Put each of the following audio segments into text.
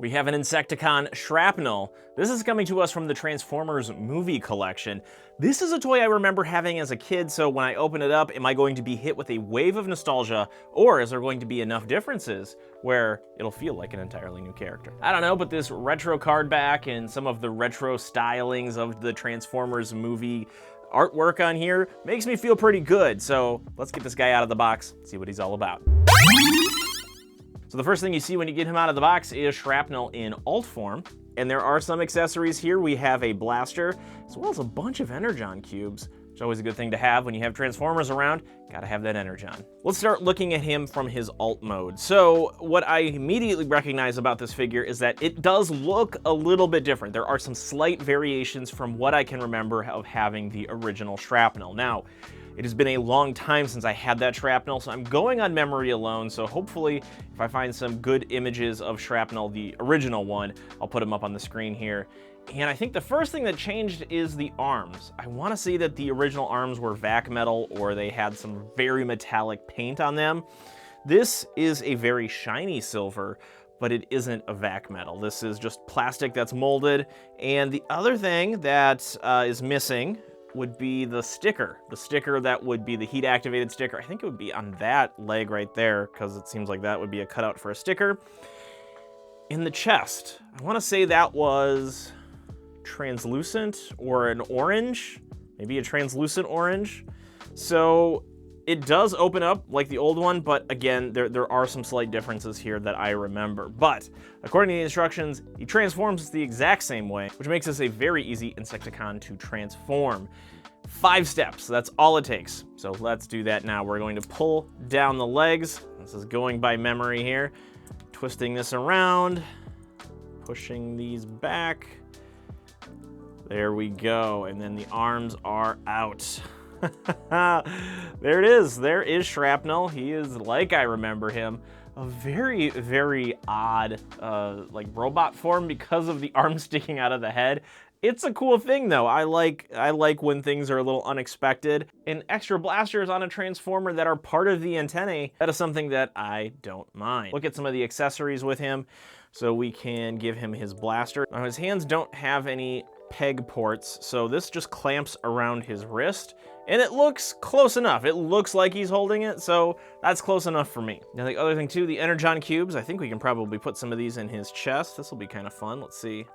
We have an Insecticon Shrapnel. This is coming to us from the Transformers movie collection. This is a toy I remember having as a kid, so when I open it up, am I going to be hit with a wave of nostalgia, or is there going to be enough differences where it'll feel like an entirely new character? I don't know, but this retro card back and some of the retro stylings of the Transformers movie artwork on here makes me feel pretty good, so let's get this guy out of the box, see what he's all about. So the first thing you see when you get him out of the box is Shrapnel in alt form, and there are some accessories here. We have a blaster, as well as a bunch of Energon cubes, which is always a good thing to have when you have Transformers around. Gotta have that Energon. Let's start looking at him from his alt mode. So what I immediately recognize about this figure is that it does look a little bit different. There are some slight variations from what I can remember of having the original Shrapnel. Now, it has been a long time since I had that Shrapnel, so I'm going on memory alone, so hopefully if I find some good images of Shrapnel, the original one, I'll put them up on the screen here. And I think the first thing that changed is the arms. I want to say that the original arms were vac metal or they had some very metallic paint on them. This is a very shiny silver, but it isn't a vac metal. This is just plastic that's molded. And the other thing that is missing would be the sticker. The sticker that would be the heat-activated sticker. I think it would be on that leg right there, because it seems like that would be a cutout for a sticker. In the chest, I want to say that was translucent or an orange, maybe a translucent orange. So it does open up like the old one, but again, there are some slight differences here that I remember. But according to the instructions, he transforms the exact same way, which makes this a very easy Insecticon to transform. 5 steps, that's all it takes. So let's do that now. We're going to pull down the legs. This is going by memory here. Twisting this around, pushing these back. There we go, and then the arms are out. There it is. There is Shrapnel. He is like I remember him. A very, very odd like robot form because of the arm sticking out of the head. It's a cool thing though. I like when things are a little unexpected. And extra blasters on a Transformer that are part of the antennae, that is something that I don't mind. Look at some of the accessories with him. So we can give him his blaster. Now his hands don't have any peg ports, so this just clamps around his wrist, and it looks close enough. It looks like he's holding it, so that's close enough for me. Now the other thing too, the Energon cubes, I think we can probably put some of these in his chest. This will be kind of fun. Let's see.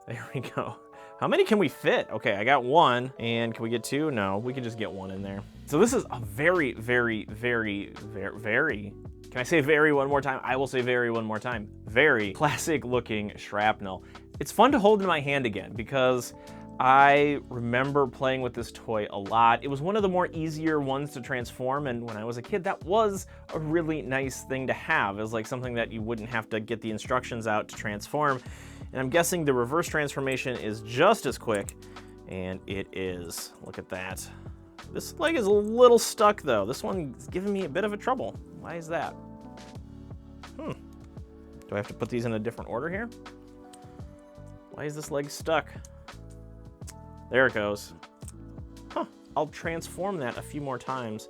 There we go. How many can we fit? Okay, I got 1, and can we get 2? No, we can just get 1 in there. So this is a very, very, very, very, very, can I say very one more time? I will say very one more time. Very classic looking Shrapnel. It's fun to hold in my hand again because I remember playing with this toy a lot. It was one of the more easier ones to transform, and when I was a kid, that was a really nice thing to have. It was like something that you wouldn't have to get the instructions out to transform. And I'm guessing the reverse transformation is just as quick, and it is. Look at that. This leg is a little stuck though. This one's giving me a bit of a trouble. Why is that? Do I have to put these in a different order here? Why is this leg stuck? There it goes. Huh, I'll transform that a few more times.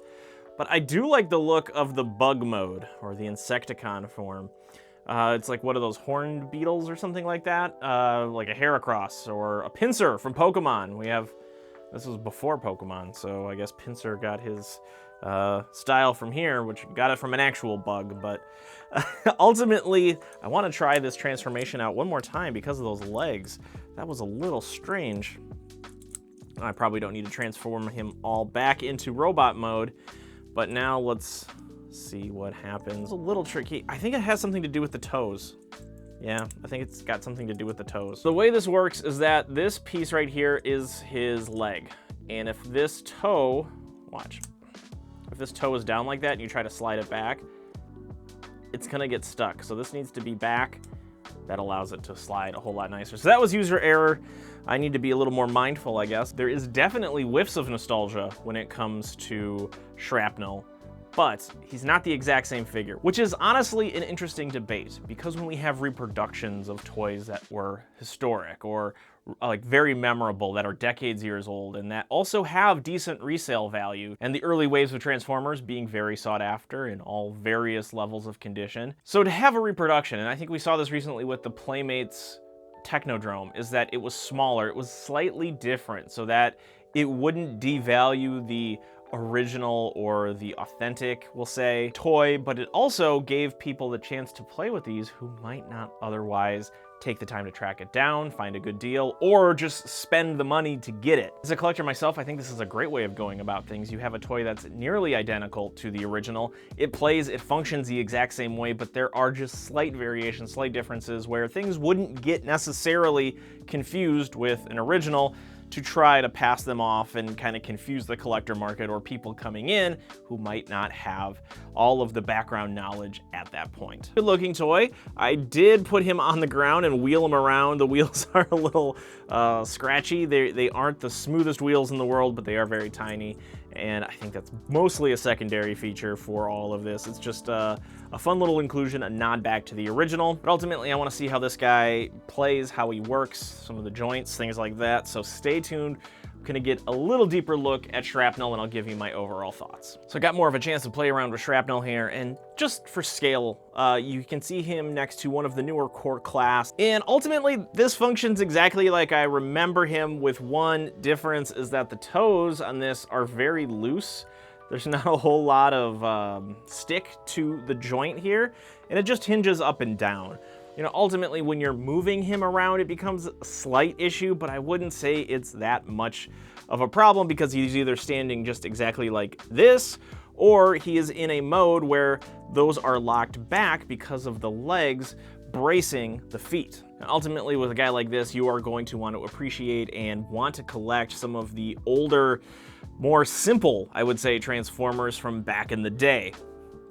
But I do like the look of the bug mode, or the Insecticon form. It's like one of those horned beetles or something like that. Like a Heracross or a Pinsir from Pokemon. This was before Pokemon, so I guess Pinsir got his style from here, which got it from an actual bug, but ultimately, I want to try this transformation out one more time because of those legs. That was a little strange. I probably don't need to transform him all back into robot mode, but now let's see what happens. It's a little tricky. I think it has something to do with the toes. Yeah, I think it's got something to do with the toes. The way this works is that this piece right here is his leg, and if this toe, watch, if this toe is down like that and you try to slide it back, it's gonna get stuck. So this needs to be back. That allows it to slide a whole lot nicer. So that was user error. I need to be a little more mindful, I guess. There is definitely whiffs of nostalgia when it comes to Shrapnel. but he's not the exact same figure, which is honestly an interesting debate, because when we have reproductions of toys that were historic or like very memorable, that are decades years old, and that also have decent resale value, and the early waves of Transformers being very sought after in all various levels of condition. So to have a reproduction, and I think we saw this recently with the Playmates Technodrome, is that it was smaller, it was slightly different, so that it wouldn't devalue the original or the authentic, we'll say, toy, but it also gave people the chance to play with these who might not otherwise take the time to track it down, find a good deal, or just spend the money to get it. As a collector myself, I think this is a great way of going about things. You have a toy that's nearly identical to the original. It plays, it functions the exact same way, but there are just slight variations, slight differences where things wouldn't get necessarily confused with an original to try to pass them off and kind of confuse the collector market or people coming in who might not have all of the background knowledge at that point. Good looking toy. I did put him on the ground and wheel him around. The wheels are a little scratchy. They aren't the smoothest wheels in the world, but they are very tiny. And I think that's mostly a secondary feature for all of this. It's just a fun little inclusion, a nod back to the original. But ultimately, I want to see how this guy plays, how he works, some of the joints, things like that. So stay tuned. I'm gonna get a little deeper look at Shrapnel, and I'll give you my overall thoughts. So I got more of a chance to play around with Shrapnel here, and just for scale, you can see him next to one of the newer core class. And ultimately, this functions exactly like I remember him, with one difference is that the toes on this are very loose. There's not a whole lot of stick to the joint here, and it just hinges up and down. You know, ultimately, when you're moving him around, it becomes a slight issue, but I wouldn't say it's that much of a problem, because he's either standing just exactly like this, or he is in a mode where those are locked back because of the legs bracing the feet. And ultimately, with a guy like this, you are going to want to appreciate and want to collect some of the older, more simple, I would say, Transformers from back in the day,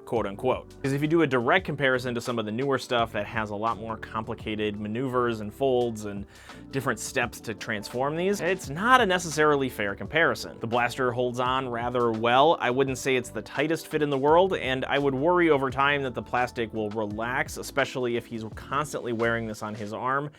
quote unquote. Because if you do a direct comparison to some of the newer stuff that has a lot more complicated maneuvers and folds and different steps to transform these, it's not a necessarily fair comparison. The blaster holds on rather well. I wouldn't say it's the tightest fit in the world, and I would worry over time that the plastic will relax, especially if he's constantly wearing this on his arm,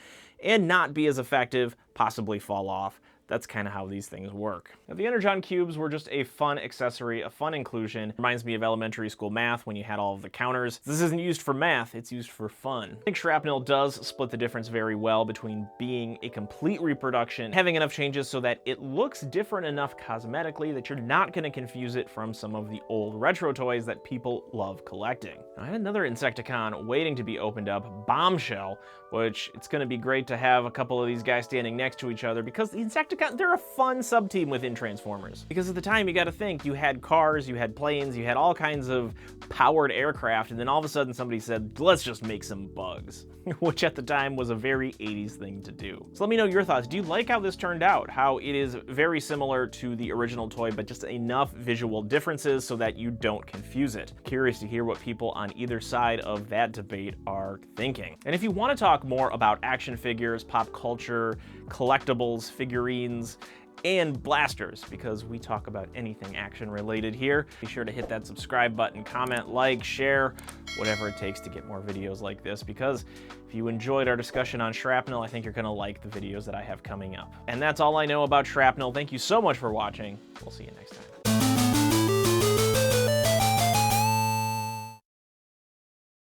and not be as effective, possibly fall off. That's kind of how these things work. Now, the Energon cubes were just a fun accessory, a fun inclusion. Reminds me of elementary school math when you had all of the counters. This isn't used for math, it's used for fun. I think Shrapnel does split the difference very well between being a complete reproduction, having enough changes so that it looks different enough cosmetically that you're not going to confuse it from some of the old retro toys that people love collecting. Now, I had another Insecticon waiting to be opened up, Bombshell, which it's going to be great to have a couple of these guys standing next to each other, because the Insecticon, they're a fun sub-team within Transformers. Because at the time, you got to think, you had cars, you had planes, you had all kinds of powered aircraft, and then all of a sudden somebody said, let's just make some bugs, which at the time was a very 80s thing to do. So let me know your thoughts. Do you like how this turned out? How it is very similar to the original toy, but just enough visual differences so that you don't confuse it. Curious to hear what people on either side of that debate are thinking. And if you want to talk more about action figures, pop culture, collectibles, figurines, and blasters, because we talk about anything action related here, be sure to hit that subscribe button, comment, like, share, whatever it takes to get more videos like this, because if you enjoyed our discussion on Shrapnel, I think you're going to like the videos that I have coming up. And that's all I know about Shrapnel. Thank you so much for watching. We'll see you next time.